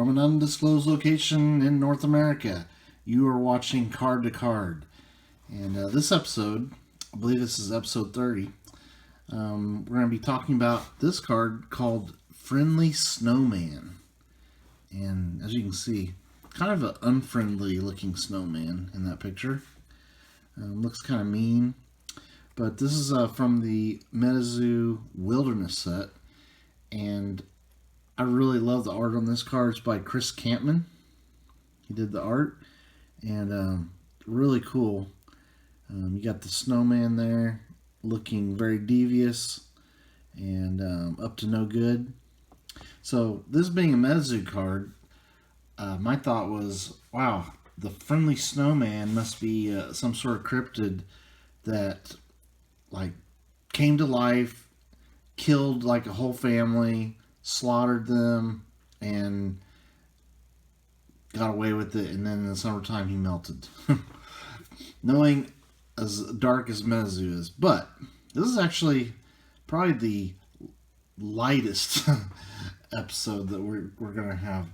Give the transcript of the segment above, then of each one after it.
From an undisclosed location in North America, you are watching Card to Card. And this episode, I believe this is episode 30, we're going to be talking about this card called Friendly Snowman. And as you can see, kind of an unfriendly looking snowman in that picture. Looks kind of mean. But this is from the MetaZoo Wilderness set. And I really love the art on this card. It's by Chris Campman. He did the art. And really cool. You got the snowman there looking very devious and up to no good. So this being a MetaZoo card, my thought was, wow, the Friendly Snowman must be some sort of cryptid that like came to life, killed like a whole family, slaughtered them, and got away with it, and then in the summertime he melted. Knowing as dark as MetaZoo is. But this is actually probably the lightest episode that we're going to have,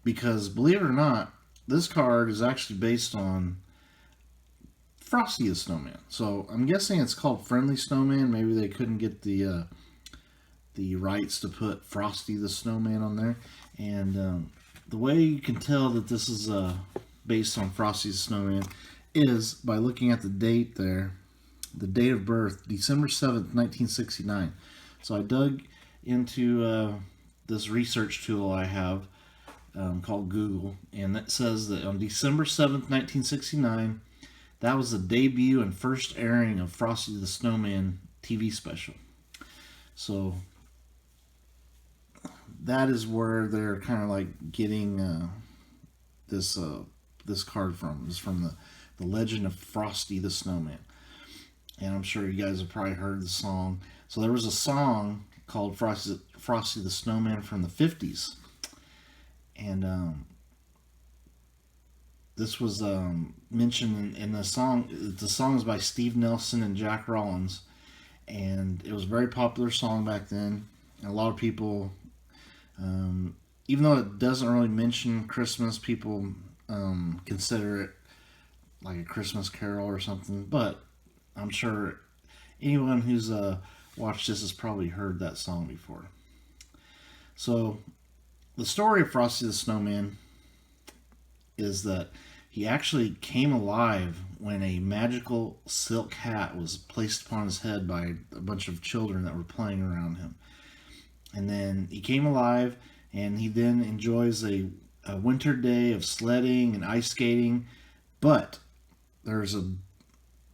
because believe it or not, this card is actually based on Frosty the Snowman. So I'm guessing it's called Friendly Snowman. Maybe they couldn't get the rights to put Frosty the Snowman on there. And the way you can tell that this is based on Frosty the Snowman is by looking at the date there. The date of birth, December 7th, 1969. So I dug into this research tool I have called Google, and it says that on December 7th, 1969, that was the debut and first airing of Frosty the Snowman TV special. So that is where they're kind of like getting this card from. It's from the Legend of Frosty the Snowman. And I'm sure you guys have probably heard the song. So there was a song called Frosty the Snowman from the 50s. And this was mentioned in the song. The song is by Steve Nelson and Jack Rollins. And it was a very popular song back then. And a lot of people, even though it doesn't really mention Christmas, people consider it like a Christmas carol or something. But I'm sure anyone who's watched this has probably heard that song before. So the story of Frosty the Snowman is that he actually came alive when a magical silk hat was placed upon his head by a bunch of children that were playing around him. And then he came alive, and he then enjoys a winter day of sledding and ice skating. But there's an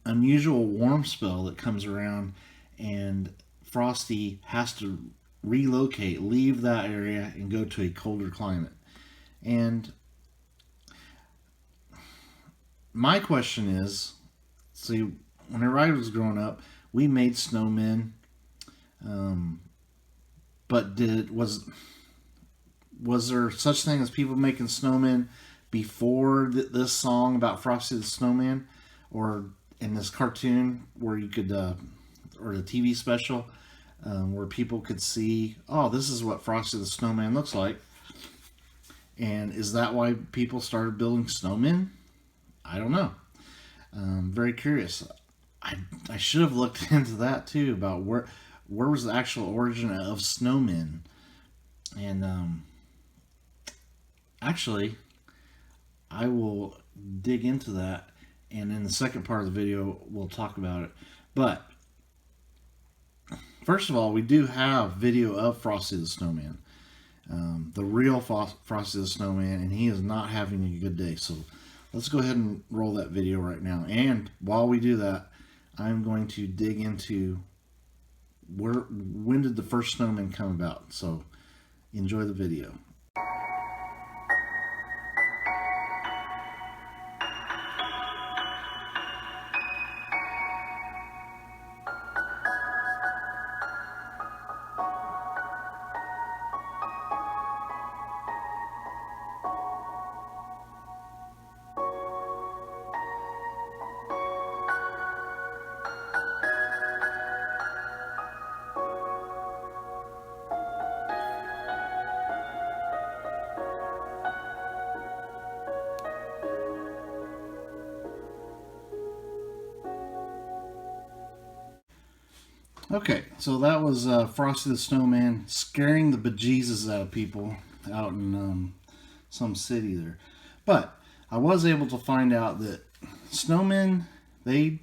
unusual warm spell that comes around, and Frosty has to relocate, leave that area, and go to a colder climate. And my question is, see, whenever I was growing up, we made snowmen, but was there such thing as people making snowmen before this song about Frosty the Snowman, or in this cartoon where you could, or the TV special, where people could see, oh, this is what Frosty the Snowman looks like? And is that why people started building snowmen? I don't know. Very curious. I should have looked into that too, about where was the actual origin of snowmen. And actually, I will dig into that, and in the second part of the video we'll talk about it. But first of all, we do have video of Frosty the Snowman, the real Frosty the Snowman, and he is not having a good day. So let's go ahead and roll that video right now. And while we do that, I'm going to dig into when did the first snowman come about. So enjoy the video. Okay, so that was Frosty the Snowman scaring the bejesus out of people out in some city there. But I was able to find out that snowmen, they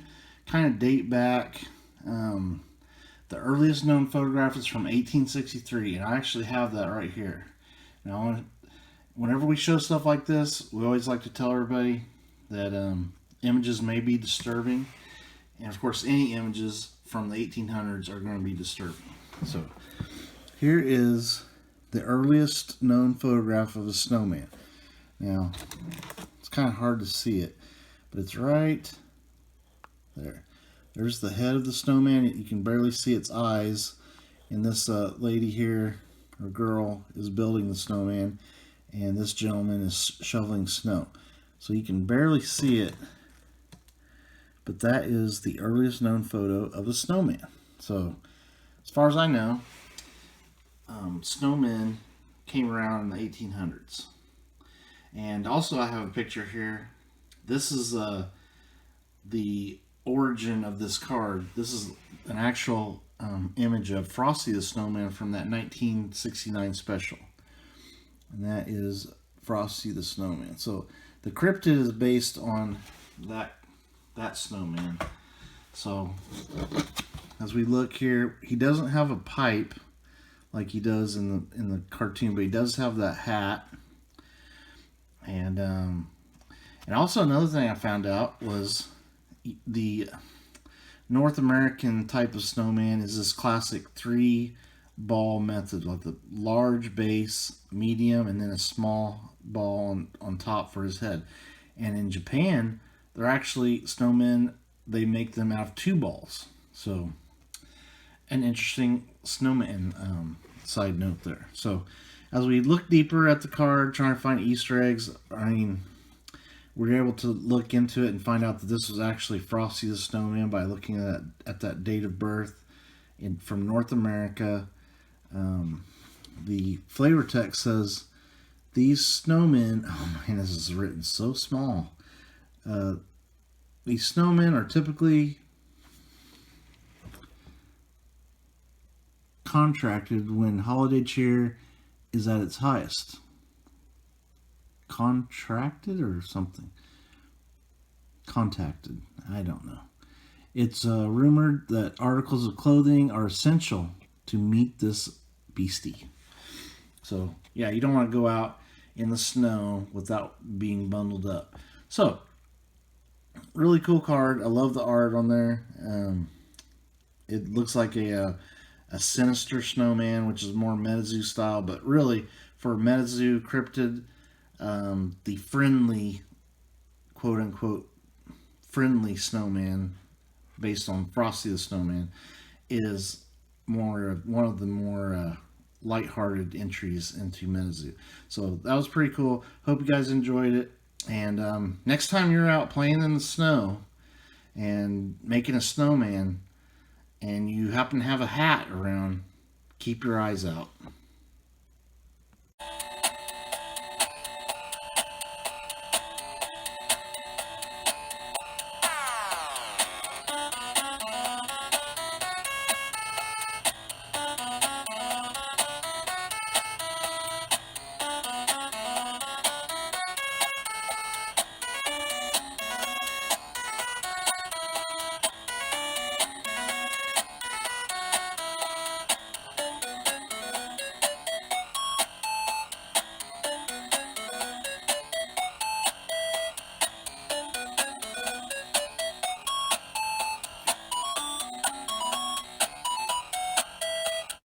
kind of date back. The earliest known photograph is from 1863, and I actually have that right here. Now, whenever we show stuff like this, we always like to tell everybody that images may be disturbing, and of course, any images from the 1800s are going to be disturbing. So, here is the earliest known photograph of a snowman. Now, it's kind of hard to see it, but it's right there. There's the head of the snowman. You can barely see its eyes. And this lady here, or girl, is building the snowman. And this gentleman is shoveling snow. So you can barely see it. But that is the earliest known photo of a snowman. So, as far as I know, snowmen came around in the 1800s. And also I have a picture here. This is the origin of this card. This is an actual image of Frosty the Snowman from that 1969 special. And that is Frosty the Snowman. So the cryptid is based on that snowman. So as we look here, he doesn't have a pipe like he does in the cartoon, but he does have that hat. And also another thing I found out was the North American type of snowman is this classic 3-ball method, like the large base, medium, and then a small ball on top for his head. And in Japan, they're actually snowmen, they make them out of 2 balls. So, an interesting snowman side note there. So, as we look deeper at the card, trying to find Easter eggs, I mean, we're able to look into it and find out that this was actually Frosty the Snowman by looking at that date of birth from North America. The flavor text says, these snowmen, oh man, this is written so small. These snowmen are typically contracted when holiday cheer is at its highest. Contracted or something? Contacted. I don't know. It's rumored that articles of clothing are essential to meet this beastie. So, yeah, you don't want to go out in the snow without being bundled up. So, really cool card. I love the art on there. It looks like a sinister snowman, which is more Metazoo style, but really, for Metazoo cryptid, the friendly, quote unquote, friendly snowman, based on Frosty the Snowman, is one of the more lighthearted entries into Metazoo. So that was pretty cool. Hope you guys enjoyed it. And next time you're out playing in the snow and making a snowman, and you happen to have a hat around, keep your eyes out.